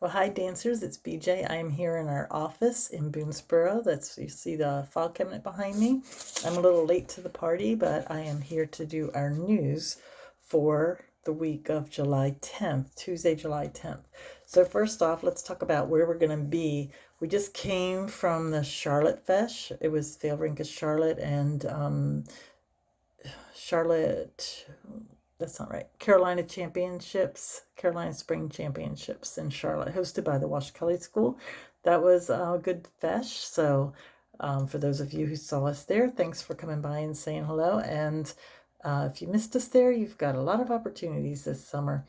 Well, hi dancers, it's BJ. I am here in our office in Boonesboro. You see the file cabinet behind me. I'm a little late to the party, but I am here to do our news for the week of July 10th, Tuesday, July 10th. So first off, let's talk about where we're going to be. We just came from the Charlotte Fesh. It was Vail Charlotte and Charlotte, that's not right. Carolina Spring Championships in Charlotte, hosted by the Wash Kelly School. That was a good fesh. So, for those of you who saw us there, thanks for coming by and saying hello. And if you missed us there, you've got a lot of opportunities this summer.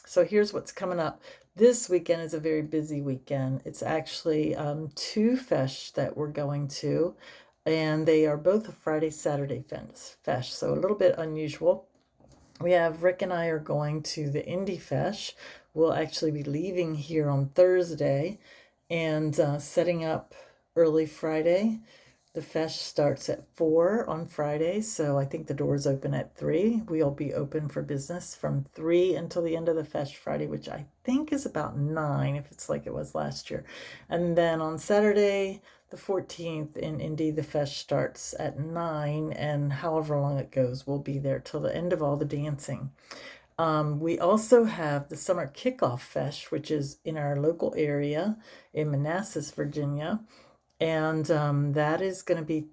So, here's what's coming up. This weekend is a very busy weekend. It's actually two fesh that we're going to, and they are both a Friday Saturday fesh, so a little bit unusual. We have Rick and I are going to the Indie Fesh. We'll actually be leaving here on Thursday and setting up early Friday. The fesh starts at 4 on Friday, so I think the doors open at 3. We'll be open for business from 3 until the end of the fesh Friday, which I think is about 9 if it's like it was last year. And then on Saturday, the 14th in Indy, the fesh starts at 9, and however long it goes, we'll be there till the end of all the dancing. We also have the Summer Kickoff Fesh, which is in our local area in Manassas, Virginia. And that is going to be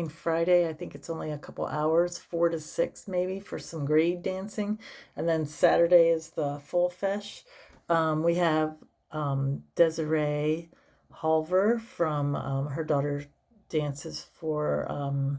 Friday. I think it's only a couple hours, 4 to 6 maybe, for some grade dancing. And then Saturday is the full fesh. We have Desiree Halver from her daughter dances for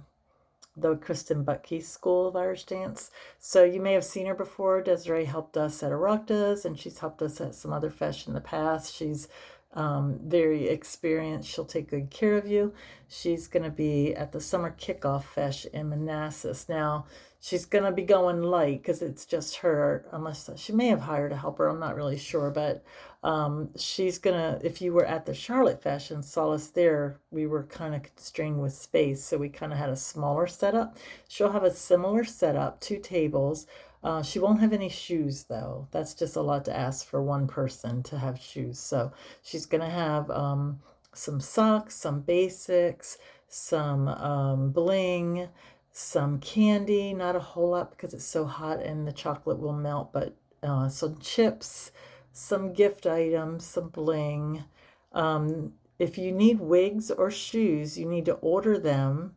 the Kristen Butkey School of Irish Dance. So you may have seen her before. Desiree helped us at Oireachtas, and she's helped us at some other fesh in the past. She's very experienced. She'll take good care of you. She's going to be at the Summer Kickoff Fesh in Manassas. Now, she's going to be going light because it's just her, unless she may have hired a helper. I'm not really sure, but she's going to, if you were at the Charlotte Fesh and saw us there, we were kind of constrained with space, so we kind of had a smaller setup. She'll have a similar setup, 2 tables. She won't have any shoes though. That's just a lot to ask for one person to have shoes. So she's going to have some socks, some basics, some bling, some candy, not a whole lot because it's so hot and the chocolate will melt, but some chips, some gift items, some bling. If you need wigs or shoes, you need to order them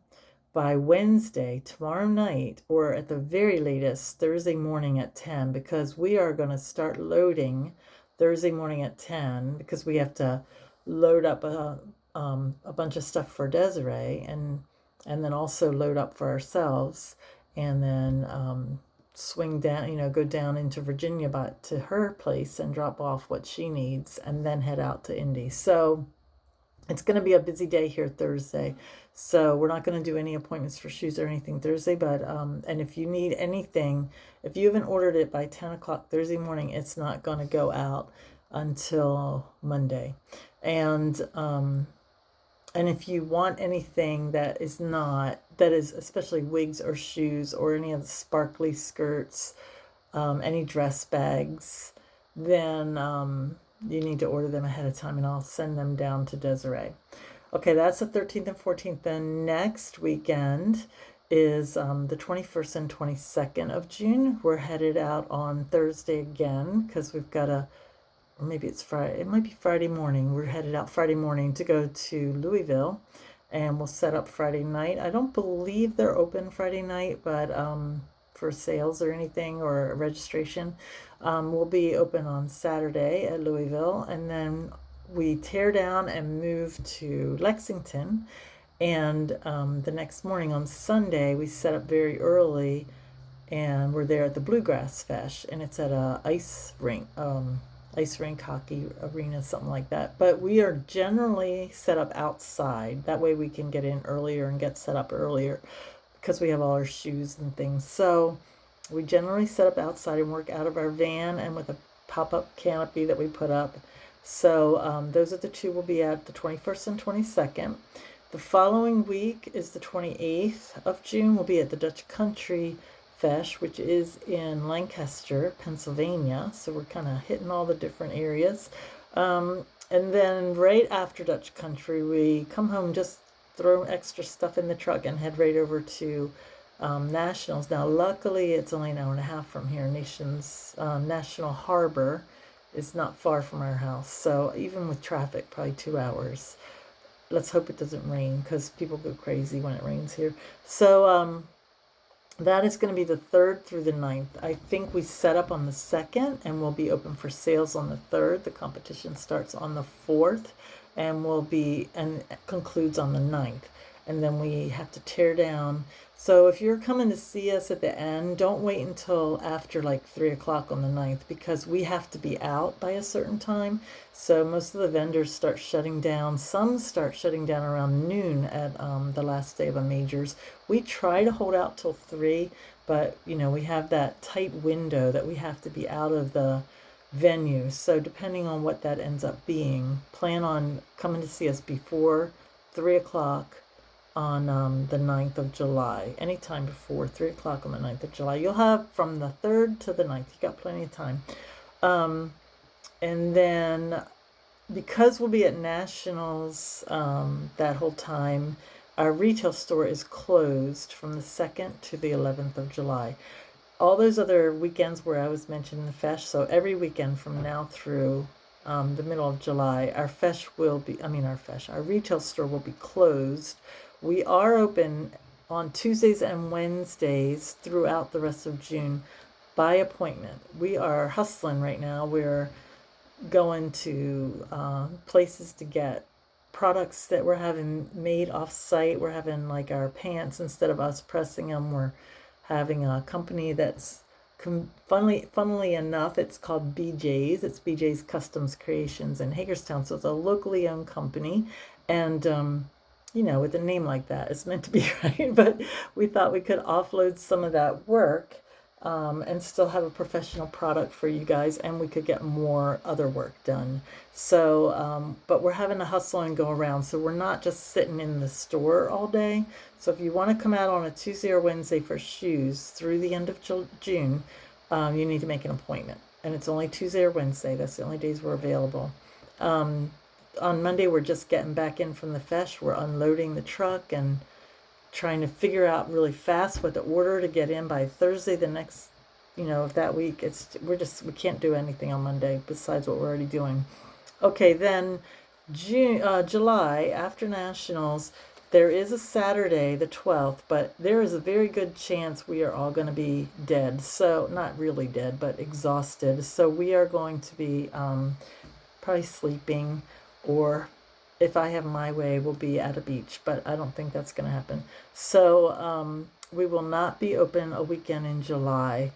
by Wednesday, tomorrow night, or at the very latest, Thursday morning at 10, because we are going to start loading Thursday morning at 10 because we have to load up a bunch of stuff for Desiree and then also load up for ourselves and then swing down, go down into Virginia to her place and drop off what she needs and then head out to Indy. So it's going to be a busy day here Thursday. So we're not going to do any appointments for shoes or anything Thursday, but and if you need anything, if you haven't ordered it by 10 o'clock Thursday morning, it's not going to go out until Monday. And if you want anything that is especially wigs or shoes or any of the sparkly skirts, any dress bags, then you need to order them ahead of time and I'll send them down to Desiree. Okay, that's the 13th and 14th. Then next weekend is the 21st and 22nd of June. We're headed out on Thursday again because we've got or maybe it's Friday. It might be Friday morning. We're headed out Friday morning to go to Louisville and we'll set up Friday night. I don't believe they're open Friday night, but for sales or anything or registration, we'll be open on Saturday at Louisville, and then we tear down and move to Lexington. And the next morning on Sunday, we set up very early, and we're there at the Bluegrass Fesh, and it's at a ice rink hockey arena, something like that. But we are generally set up outside. That way we can get in earlier and get set up earlier because we have all our shoes and things. So we generally set up outside and work out of our van and with a pop-up canopy that we put up. So those are the two we'll be at, the 21st and 22nd. The following week is the 28th of June. We'll be at the Dutch Country Fesh, which is in Lancaster, Pennsylvania. So we're kind of hitting all the different areas. And then right after Dutch Country, we come home, just throw extra stuff in the truck and head right over to Nationals. Now, luckily, it's only an hour and a half from here. National Harbor is not far from our house. So even with traffic, probably 2 hours. Let's hope it doesn't rain, because people go crazy when it rains here. So that is going to be the 3rd through the 9th. I think we set up on the 2nd and we'll be open for sales on the 3rd. The competition starts on the 4th and concludes on the 9th. And then we have to tear down. So if you're coming to see us at the end, don't wait until after like 3 o'clock on the 9th, because we have to be out by a certain time. So most of the vendors start shutting down. Some start shutting down around noon at the last day of a majors. We try to hold out till 3, but we have that tight window that we have to be out of the venue. So depending on what that ends up being, plan on coming to see us before 3 o'clock on the 9th of July. Anytime before 3 o'clock on the 9th of July. You'll have from the 3rd to the 9th. You got plenty of time. And then because we'll be at Nationals that whole time, our retail store is closed from the 2nd to the 11th of July. All those other weekends where I was mentioning the Fesh, so every weekend from now through the middle of July, our retail store will be closed. We are open on Tuesdays and Wednesdays throughout the rest of June by appointment. We are hustling right now. We're going to places to get products that we're having made off-site. We're having like our pants, instead of us pressing them, we're having a company that's funnily enough, it's called BJ's. It's BJ's Customs Creations in Hagerstown. So it's a locally owned company. And with a name like that, it's meant to be, right? But we thought we could offload some of that work and still have a professional product for you guys, and we could get more other work done. So, but we're having to hustle and go around, so we're not just sitting in the store all day. So if you want to come out on a Tuesday or Wednesday for shoes through the end of June, you need to make an appointment. And it's only Tuesday or Wednesday. That's the only days we're available. On Monday, we're just getting back in from the Fesh. We're unloading the truck and trying to figure out really fast what to order to get in by Thursday the next, of that week. We can't do anything on Monday besides what we're already doing. Okay, then July, after Nationals, there is a Saturday, the 12th, but there is a very good chance we are all going to be dead. So, not really dead, but exhausted. So we are going to be probably sleeping, or if I have my way, we'll be at a beach, but I don't think that's going to happen. So we will not be open a weekend in July.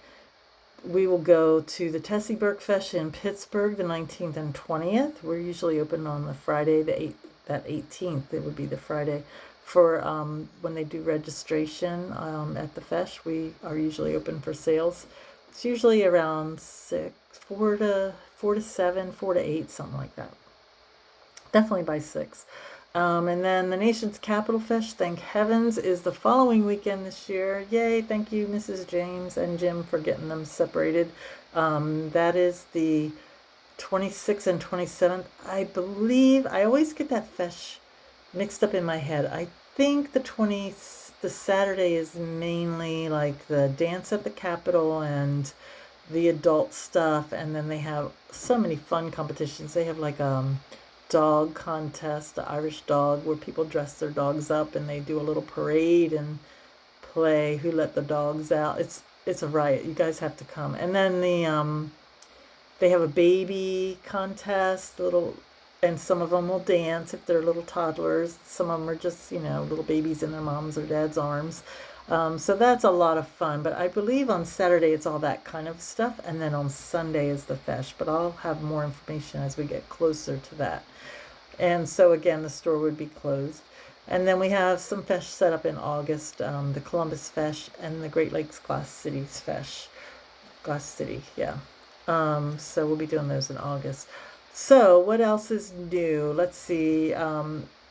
We will go to the Tessie Burke Fesh in Pittsburgh the 19th and 20th. We're usually open on the Friday, that 18th. It would be the Friday for when they do registration at the Fesh. We are usually open for sales. It's usually around 4 to 7, 4 to 8, something like that. Definitely by 6. And then the nation's capital Fesh, thank heavens, is the following weekend this year. Yay, thank you, Mrs. James and Jim, for getting them separated. That is the 26th and 27th. I believe, I always get that Fesh mixed up in my head. I think the Saturday is mainly like the dance at the Capitol and the adult stuff. And then they have so many fun competitions. They have like dog contest, the Irish dog, where people dress their dogs up and they do a little parade and play who let the dogs out. It's a riot. You guys have to come. And then they have a baby contest, and some of them will dance if they're little toddlers. Some of them are just little babies in their mom's or dad's arms. So that's a lot of fun. But I believe on Saturday it's all that kind of stuff, and then on Sunday is the Fesh. But I'll have more information as we get closer to that. And so again, the store would be closed. And then we have some Fesh set up in August, the Columbus Fesh and the Great Lakes Glass Cities Fesh. Glass City, yeah. So we'll be doing those in August. So what else is new? Let's see.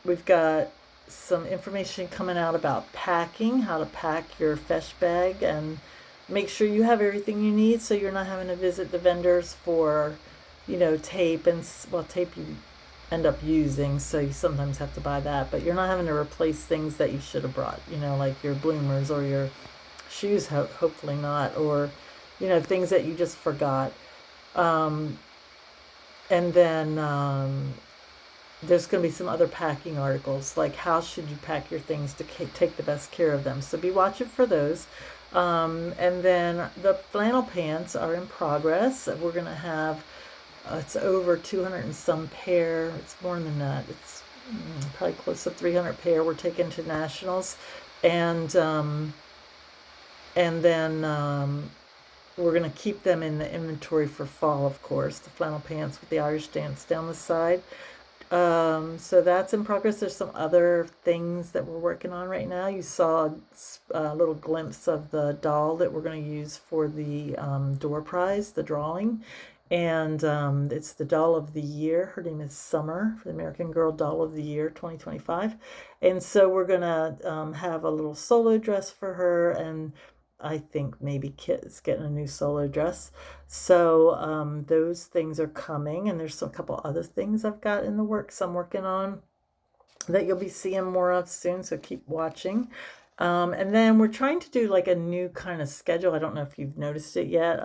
We've got some information coming out about packing, how to pack your Fesh bag and make sure you have everything you need so you're not having to visit the vendors for, tape and, well, tape you end up using, so you sometimes have to buy that, but you're not having to replace things that you should have brought, like your bloomers or your shoes, hopefully not, or, things that you just forgot. Um, and then there's going to be some other packing articles, like how should you pack your things to take the best care of them. So be watching for those. And then the flannel pants are in progress. We're going to have, it's over 200 and some pair. It's more than that. It's probably close to 300 pair we're taking to nationals. And then we're going to keep them in the inventory for fall, of course, the flannel pants with the Irish dance down the side. So that's in progress. There's some other things that we're working on right now. You saw a little glimpse of the doll that we're going to use for the door prize, the drawing. And it's the doll of the year. Her name is Summer, for the American Girl Doll of the Year 2025. And so we're going to have a little solo dress for her, and I think maybe Kit is getting a new solo dress. So those things are coming, and there's a couple other things I've got in the works I'm working on that you'll be seeing more of soon, so keep watching. And then we're trying to do like a new kind of schedule. I don't know if you've noticed it yet.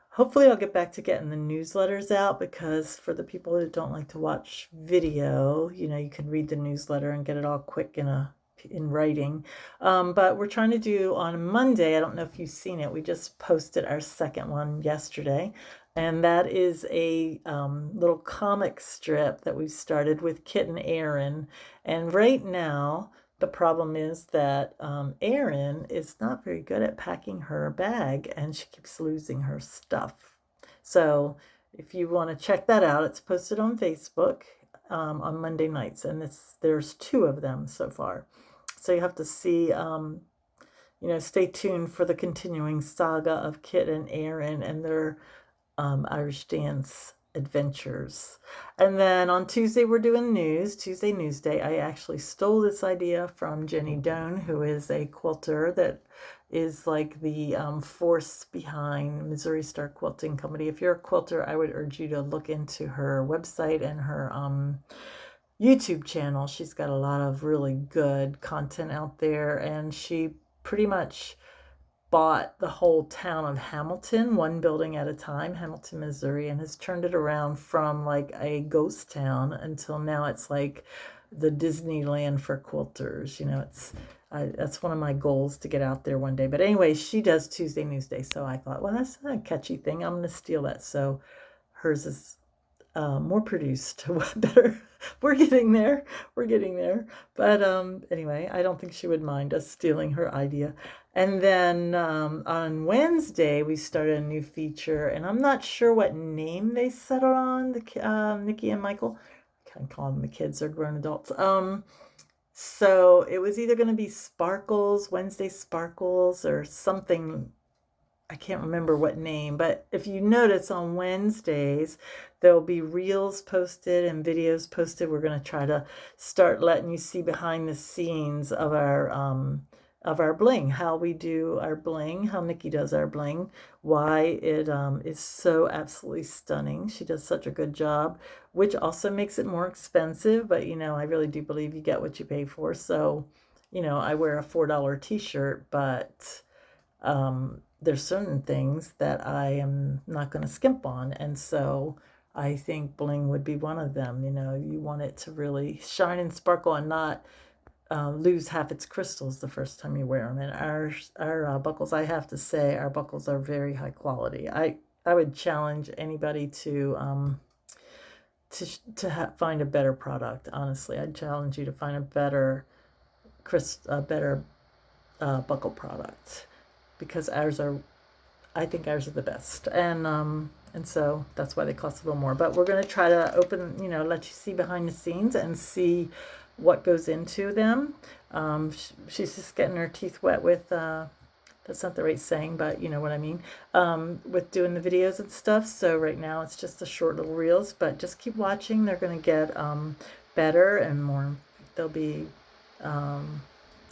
Hopefully I'll get back to getting the newsletters out, because for the people that don't like to watch video, you can read the newsletter and get it all quick in writing. But we're trying to do on Monday, I don't know if you've seen it, we just posted our second one yesterday, and that is a little comic strip that we've started with Kit and Aaron. And right now the problem is that Erin is not very good at packing her bag, and she keeps losing her stuff. So if you want to check that out, it's posted on Facebook on Monday nights, and there's 2 of them so far. So you have to see, stay tuned for the continuing saga of Kit and Aaron and their Irish dance adventures. And then on Tuesday we're doing Tuesday News Day. I actually stole this idea from Jenny Doan, who is a quilter that is like the force behind Missouri Star Quilting Company. If you're a quilter, I would urge you to look into her website and her YouTube channel. She's got a lot of really good content out there, and she pretty much bought the whole town of Hamilton, one building at a time, Hamilton, Missouri, and has turned it around from like a ghost town until now it's like the Disneyland for quilters. That's one of my goals, to get out there one day. But anyway, she does Tuesday News Day, so I thought, well, that's not a catchy thing. I'm going to steal that. So hers is more produced, better. We're getting there. We're getting there. But anyway, I don't think she would mind us stealing her idea. And then on Wednesday, we started a new feature, and I'm not sure what name they settled on, Nikki and Michael. I can't call them the kids, they're grown adults. So it was either going to be Sparkles, Wednesday Sparkles, or something. I can't remember what name, but if you notice on Wednesdays, there'll be reels posted and videos posted. We're going to try to start letting you see behind the scenes of our bling, how we do our bling, how Nikki does our bling, why it is so absolutely stunning. She does such a good job, which also makes it more expensive, but I really do believe you get what you pay for. So, I wear a $4 t-shirt, but there's certain things that I am not going to skimp on. And so I think bling would be one of them. You want it to really shine and sparkle and not lose half its crystals the first time you wear them. And our buckles, I have to say, our buckles are very high quality. I would challenge anybody to find a better product. Honestly, I'd challenge you to find a better buckle product, because I think ours are the best, and so that's why they cost a little more. But we're going to try to let you see behind the scenes and see what goes into them. She's just getting her teeth wet with that's not the right saying, but you know what I mean, with doing the videos and stuff. So right now it's just the short little reels, but just keep watching. They're going to get better and more. They'll be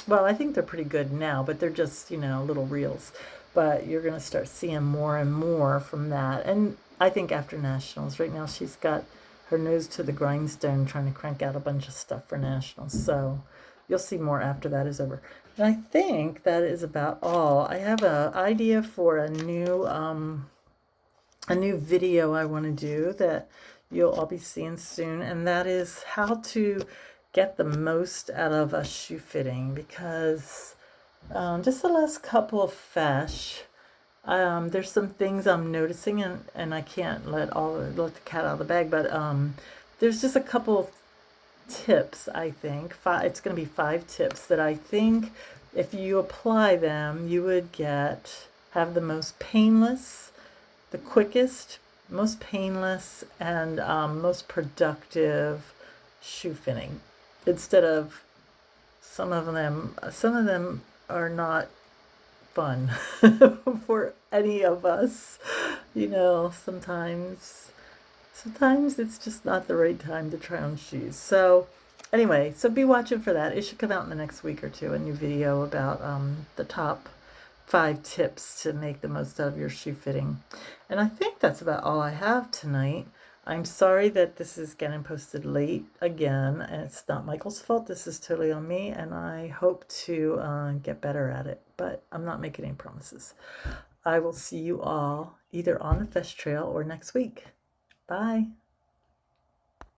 well, I think they're pretty good now, but they're just little reels. but you're going to start seeing more and more from that. And I think after nationals, right now she's got her nose to the grindstone trying to crank out a bunch of stuff for nationals. So you'll see more after that is over. And I think that is about all. I have an idea for a new video I want to do that you'll all be seeing soon, and that is how to get the most out of a shoe fitting, because just the last couple of fesh, there's some things I'm noticing, and I can't let the cat out of the bag, but there's just a couple of tips, I think. It's going to be 5 tips that I think if you apply them, you would have the most painless, the quickest, most painless, and most productive shoe fitting. Instead of some of them are not fun for any of us. Sometimes it's just not the right time to try on shoes. So anyway, so be watching for that. It should come out in the next week or two, a new video about the top 5 tips to make the most out of your shoe fitting. And I think that's about all I have tonight. I'm sorry that this is getting posted late again, and it's not Michael's fault. This is totally on me, and I hope to get better at it, but I'm not making any promises. I will see you all either on the Fesh Trail or next week. Bye.